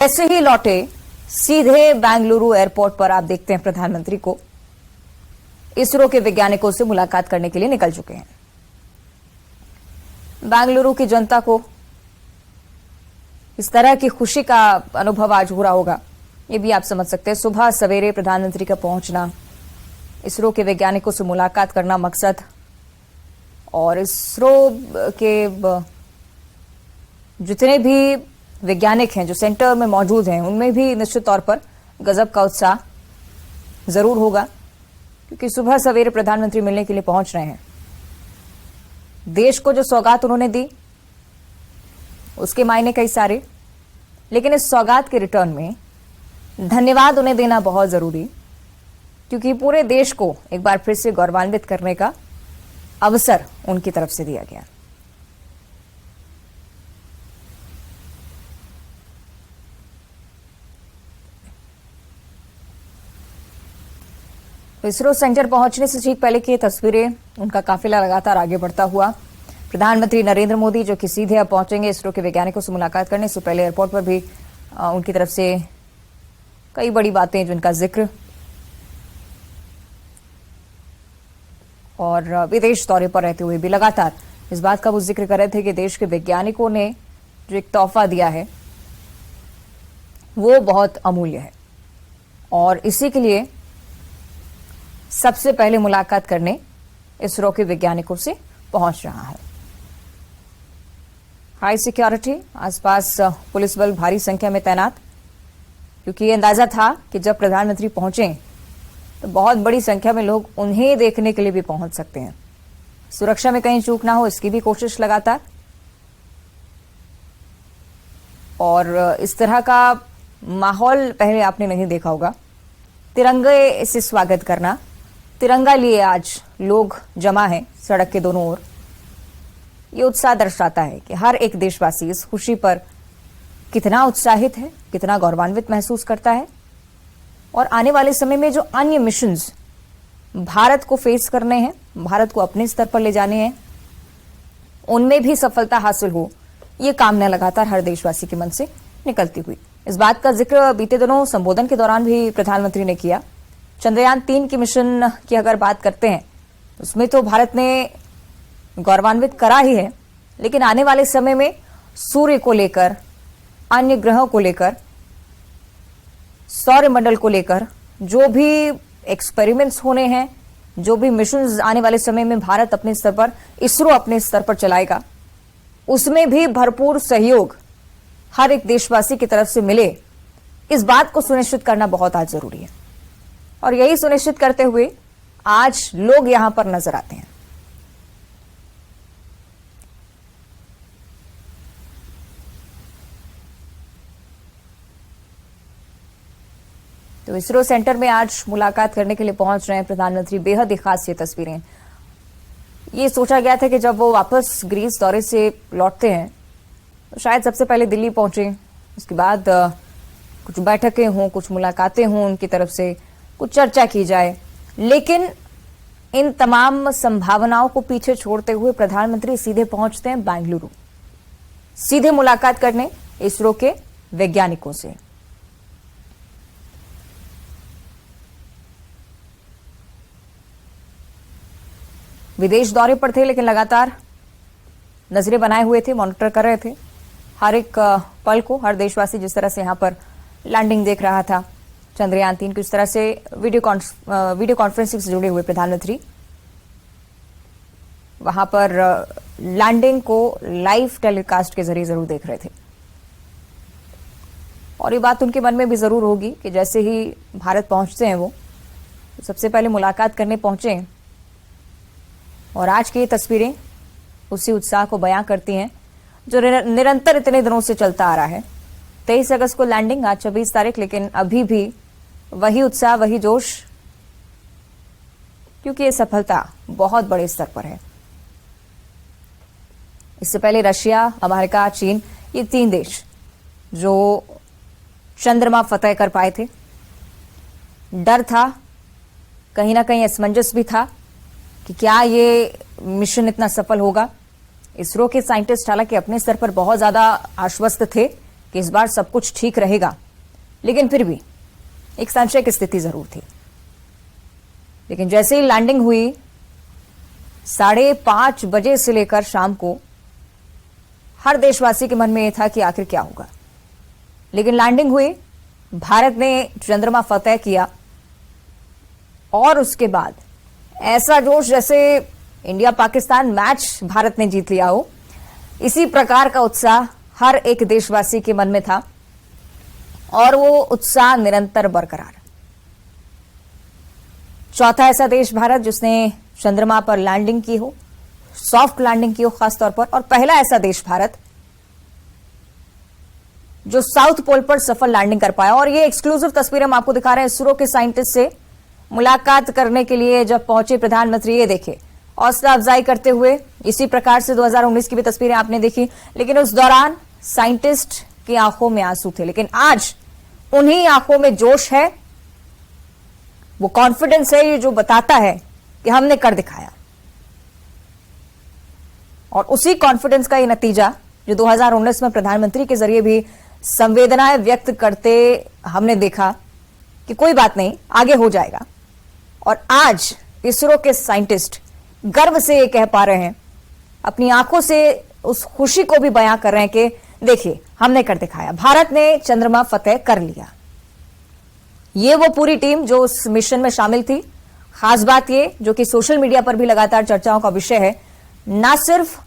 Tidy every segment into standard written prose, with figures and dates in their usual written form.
ऐसे ही लौटे सीधे बेंगलुरु एयरपोर्ट पर आप देखते हैं प्रधानमंत्री को इसरो के वैज्ञानिकों से मुलाकात करने के लिए निकल चुके हैं। बेंगलुरु की जनता को इस तरह की खुशी का अनुभव आज हो रहा होगा, ये भी आप समझ सकते हैं। सुबह सवेरे प्रधानमंत्री का पहुंचना, इसरो के वैज्ञानिकों से मुलाकात करना मकसद, और इसरो के जितने भी वैज्ञानिक हैं जो सेंटर में मौजूद हैं उनमें भी निश्चित तौर पर गजब का उत्साह जरूर होगा, क्योंकि सुबह सवेरे प्रधानमंत्री मिलने के लिए पहुंच रहे हैं। देश को जो सौगात उन्होंने दी उसके मायने कई सारे, लेकिन इस सौगात के रिटर्न में धन्यवाद उन्हें देना बहुत जरूरी, क्योंकि पूरे देश को एक बार फिर से गौरवान्वित करने का अवसर उनकी तरफ से दिया गया। इसरो सेंटर पहुंचने से ठीक पहले की तस्वीरें, उनका काफिला लगातार आगे बढ़ता हुआ। प्रधानमंत्री नरेंद्र मोदी जो कि सीधे अब पहुंचेंगे इसरो के वैज्ञानिकों से मुलाकात करने से पहले एयरपोर्ट पर भी उनकी तरफ से कई बड़ी बातें जिनका जिक्र, और विदेश दौरे पर रहते हुए भी लगातार इस बात का वो जिक्र कर रहे थे कि देश के वैज्ञानिकों ने जो एक तोहफा दिया है वो बहुत अमूल्य है, और इसी के लिए सबसे पहले मुलाकात करने इसरो के वैज्ञानिकों से पहुंच रहा है। हाई सिक्योरिटी, आसपास पुलिस बल भारी संख्या में तैनात, क्योंकि ये अंदाजा था कि जब प्रधानमंत्री पहुंचे तो बहुत बड़ी संख्या में लोग उन्हें देखने के लिए भी पहुंच सकते हैं। सुरक्षा में कहीं चूक ना हो इसकी भी कोशिश लगातार, और इस तरह का माहौल पहले आपने नहीं देखा होगा। तिरंगे से स्वागत करना, तिरंगा लिए आज लोग जमा हैं सड़क के दोनों ओर। ये उत्साह दर्शाता है कि हर एक देशवासी इस खुशी पर कितना उत्साहित है, कितना गौरवान्वित महसूस करता है, और आने वाले समय में जो अन्य मिशंस भारत को फेस करने हैं, भारत को अपने स्तर पर ले जाने हैं, उनमें भी सफलता हासिल हो, ये कामना लगातार हर देशवासी के मन से निकलती हुई। इस बात का जिक्र बीते दिनों संबोधन के दौरान भी प्रधानमंत्री ने किया। चंद्रयान 3 की मिशन की अगर बात करते हैं उसमें तो भारत ने गौरवान्वित करा ही है, लेकिन आने वाले समय में सूर्य को लेकर, अन्य ग्रहों को लेकर, सौरमंडल को लेकर जो भी एक्सपेरिमेंट्स होने हैं, जो भी मिशंस आने वाले समय में भारत अपने स्तर पर, इसरो अपने स्तर पर चलाएगा, उसमें भी भरपूर सहयोग हर एक देशवासी की तरफ से मिले, इस बात को सुनिश्चित करना बहुत आज जरूरी है। और यही सुनिश्चित करते हुए आज लोग यहां पर नजर आते हैं। तो इसरो सेंटर में आज मुलाकात करने के लिए पहुंच रहे हैं प्रधानमंत्री। बेहद ही खास ये तस्वीरें। ये सोचा गया था कि जब वो वापस ग्रीस दौरे से लौटते हैं तो शायद सबसे पहले दिल्ली पहुंचे, उसके बाद कुछ बैठकें हों, कुछ मुलाकातें हों, उनकी तरफ से कुछ चर्चा की जाए, लेकिन इन तमाम संभावनाओं को पीछे छोड़ते हुए प्रधानमंत्री सीधे पहुंचते हैं बेंगलुरु, सीधे मुलाकात करने इसरो के वैज्ञानिकों से। विदेश दौरे पर थे, लेकिन लगातार नजरें बनाए हुए थे, मॉनिटर कर रहे थे हर एक पल को। हर देशवासी जिस तरह से यहां पर लैंडिंग देख रहा था चंद्रयान 3 की, उस तरह से वीडियो कॉन्फ्रेंसिंग से जुड़े हुए प्रधानमंत्री वहां पर लैंडिंग को लाइव टेलीकास्ट के जरिए जरूर देख रहे थे। और ये बात उनके मन में भी जरूर होगी कि जैसे ही भारत पहुंचते हैं वो तो सबसे पहले मुलाकात करने पहुंचे, और आज की ये तस्वीरें उसी उत्साह को बयां करती हैं जो निरंतर इतने दिनों से चलता आ रहा है। 23 अगस्त को लैंडिंग, आज 26 तारीख, लेकिन अभी भी वही उत्साह, वही जोश, क्योंकि ये सफलता बहुत बड़े स्तर पर है। इससे पहले रशिया, अमेरिका, चीन, ये 3 देश जो चंद्रमा फतेह कर पाए थे। डर था, कहीं ना कहीं असमंजस भी था कि क्या ये मिशन इतना सफल होगा। इसरो के साइंटिस्ट हालांकि अपने स्तर पर बहुत ज्यादा आश्वस्त थे कि इस बार सब कुछ ठीक रहेगा, लेकिन फिर भी एक संशय की स्थिति जरूर थी। लेकिन जैसे ही लैंडिंग हुई 5:30 बजे से लेकर शाम को हर देशवासी के मन में यह था कि आखिर क्या होगा। लेकिन लैंडिंग हुई, भारत ने चंद्रमा फतेह किया और उसके बाद ऐसा जोश जैसे इंडिया पाकिस्तान मैच भारत ने जीत लिया हो, इसी प्रकार का उत्साह हर एक देशवासी के मन में था और वो उत्साह निरंतर बरकरार। चौथा ऐसा देश भारत जिसने चंद्रमा पर लैंडिंग की हो, सॉफ्ट लैंडिंग की हो खासतौर पर, और पहला ऐसा देश भारत जो साउथ पोल पर सफल लैंडिंग कर पाया। और ये एक्सक्लूसिव तस्वीर हम आपको दिखा रहे हैं इसरो के साइंटिस्ट से मुलाकात करने के लिए जब पहुंचे प्रधानमंत्री। ये देखे हौसला अफजाई करते हुए, इसी प्रकार से 2019 की भी तस्वीरें आपने देखी, लेकिन उस दौरान साइंटिस्ट की आंखों में आंसू थे। लेकिन आज उन्हीं आंखों में जोश है, वो कॉन्फिडेंस है, ये जो बताता है कि हमने कर दिखाया। और उसी कॉन्फिडेंस का ये नतीजा जो 2019 में प्रधानमंत्री के जरिए भी संवेदनाएं व्यक्त करते हमने देखा कि कोई बात नहीं, आगे हो जाएगा। और आज इसरो के साइंटिस्ट गर्व से ये कह पा रहे हैं, अपनी आंखों से उस खुशी को भी बयां कर रहे हैं कि देखिए हमने कर दिखाया, भारत ने चंद्रमा फतेह कर लिया। ये वो पूरी टीम जो उस मिशन में शामिल थी। खास बात ये जो कि सोशल मीडिया पर भी लगातार चर्चाओं का विषय है, ना सिर्फ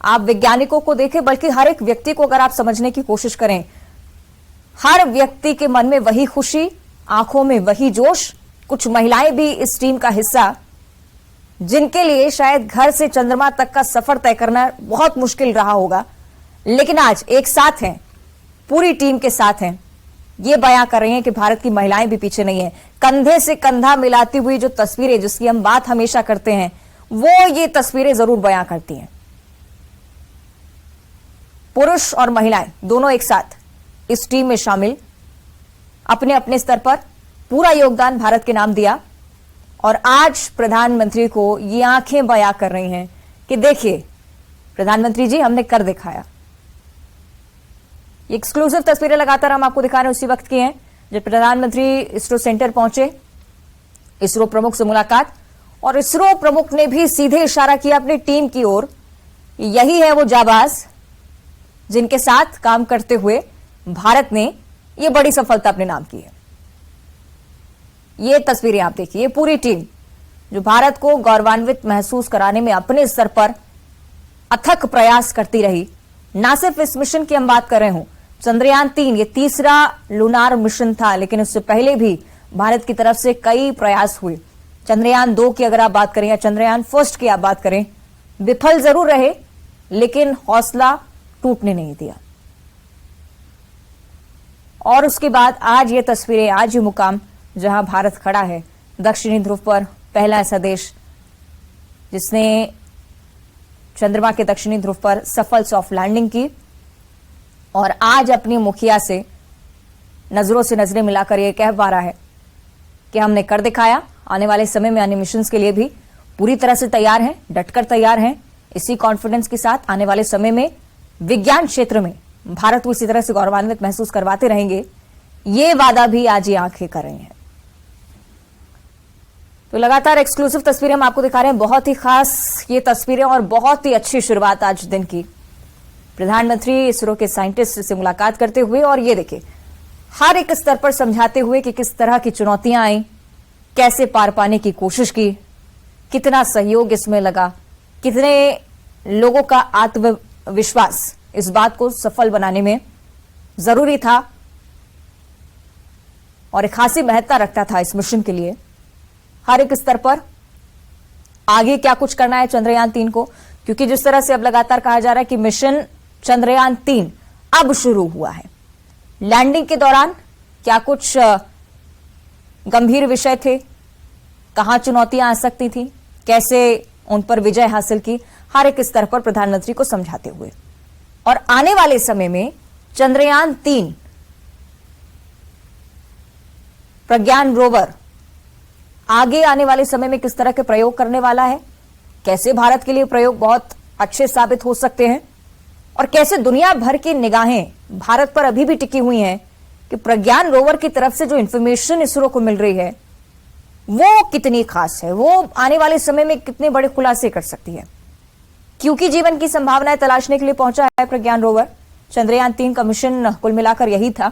आप वैज्ञानिकों को देखें बल्कि हर एक व्यक्ति को अगर आप समझने की कोशिश करें, हर व्यक्ति के मन में वही खुशी, आंखों में वही जोश। कुछ महिलाएं भी इस टीम का हिस्सा, जिनके लिए शायद घर से चंद्रमा तक का सफर तय करना बहुत मुश्किल रहा होगा, लेकिन आज एक साथ हैं, पूरी टीम के साथ हैं। ये बयां कर रही हैं कि भारत की महिलाएं भी पीछे नहीं है। कंधे से कंधा मिलाती हुई जो तस्वीरें जिसकी हम बात हमेशा करते हैं, वो ये तस्वीरें जरूर बयां करती हैं। पुरुष और महिलाएं दोनों एक साथ इस टीम में शामिल, अपने अपने स्तर पर पूरा योगदान भारत के नाम दिया। और आज प्रधानमंत्री को ये आंखें बयां कर रही हैं कि देखिए प्रधानमंत्री जी हमने कर दिखाया। ये एक्सक्लूसिव तस्वीरें लगातार हम आपको दिखा रहे हैं उसी वक्त की हैं जब प्रधानमंत्री इसरो सेंटर पहुंचे, इसरो प्रमुख से मुलाकात, और इसरो प्रमुख ने भी सीधे इशारा किया अपनी टीम की ओर। यही है वो जाबाज जिनके साथ काम करते हुए भारत ने ये बड़ी सफलता अपने नाम की है। ये तस्वीरें आप देखिए, ये पूरी टीम जो भारत को गौरवान्वित महसूस कराने में अपने स्तर पर अथक प्रयास करती रही। ना सिर्फ इस मिशन की हम बात कर रहे हूं, चंद्रयान 3 ये तीसरा लूनार मिशन था, लेकिन उससे पहले भी भारत की तरफ से कई प्रयास हुए। चंद्रयान 2 की अगर आप बात करें या चंद्रयान फर्स्ट की आप बात करें, विफल जरूर रहे लेकिन हौसला टूटने नहीं दिया। और उसके बाद आज ये तस्वीरें, आज ये मुकाम जहां भारत खड़ा है दक्षिणी ध्रुव पर, पहला ऐसा देश जिसने चंद्रमा के दक्षिणी ध्रुव पर सफल सॉफ्ट लैंडिंग की, और आज अपनी मुखिया से नजरों से नजरें मिलाकर यह कह पा रहा है कि हमने कर दिखाया। आने वाले समय में अन्य मिशंस के लिए भी पूरी तरह से तैयार हैं, डटकर तैयार हैं। इसी कॉन्फिडेंस के साथ आने वाले समय में विज्ञान क्षेत्र में भारत को इसी तरह से गौरवान्वित महसूस करवाते रहेंगे। ये वादा भी आज ये आंखें कर रही हैं। तो लगातार एक्सक्लूसिव तस्वीरें हम आपको दिखा रहे हैं, बहुत ही खास ये तस्वीरें और बहुत ही अच्छी शुरुआत आज दिन की। प्रधानमंत्री इसरो के साइंटिस्ट से मुलाकात करते हुए, और ये देखिए हर एक स्तर पर समझाते हुए कि किस तरह की चुनौतियां आई, कैसे पार पाने की कोशिश की, कितना सहयोग इसमें लगा, कितने लोगों का आत्मविश्वास इस बात को सफल बनाने में जरूरी था और एक खासी महत्ता रखता था इस मिशन के लिए। हर एक स्तर पर आगे क्या कुछ करना है चंद्रयान 3 को, क्योंकि जिस तरह से अब लगातार कहा जा रहा है कि मिशन चंद्रयान 3 अब शुरू हुआ है। लैंडिंग के दौरान क्या कुछ गंभीर विषय थे, कहां चुनौतियां आ सकती थी, कैसे उन पर विजय हासिल की, हर एक स्तर पर प्रधानमंत्री को समझाते हुए। और आने वाले समय में चंद्रयान 3 प्रज्ञान रोवर आगे आने वाले समय में किस तरह के प्रयोग करने वाला है, कैसे भारत के लिए प्रयोग बहुत अच्छे साबित हो सकते हैं, और कैसे दुनिया भर की निगाहें भारत पर अभी भी टिकी हुई हैं कि प्रज्ञान रोवर की तरफ से जो इंफॉर्मेशन इसरो को मिल रही है वो कितनी खास है, वो आने वाले समय में कितने बड़े खुलासे कर सकती है। क्योंकि जीवन की संभावनाएं तलाशने के लिए पहुंचा है प्रज्ञान रोवर। चंद्रयान-3 का मिशन कुल मिलाकर यही था,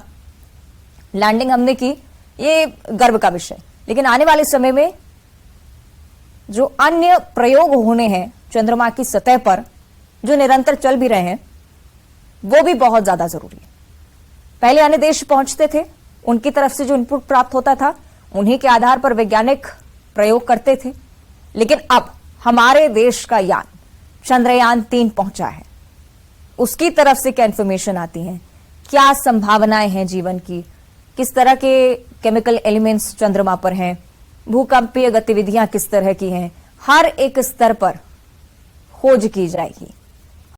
लैंडिंग हमने की, ये गर्व का विषय। लेकिन आने वाले समय में जो अन्य प्रयोग होने हैं चंद्रमा की सतह पर, जो निरंतर चल भी रहे हैं, वो भी बहुत ज्यादा जरूरी है। पहले अन्य देश पहुंचते थे, उनकी तरफ से जो इनपुट प्राप्त होता था उन्हीं के आधार पर वैज्ञानिक प्रयोग करते थे। लेकिन अब हमारे देश का यान चंद्रयान-3 पहुंचा है, उसकी तरफ से क्या इंफॉर्मेशन आती है, क्या संभावनाएं हैं जीवन की, किस तरह के केमिकल एलिमेंट्स चंद्रमा पर हैं, भूकंपीय गतिविधियां किस तरह की हैं, हर एक स्तर पर खोज की जाएगी।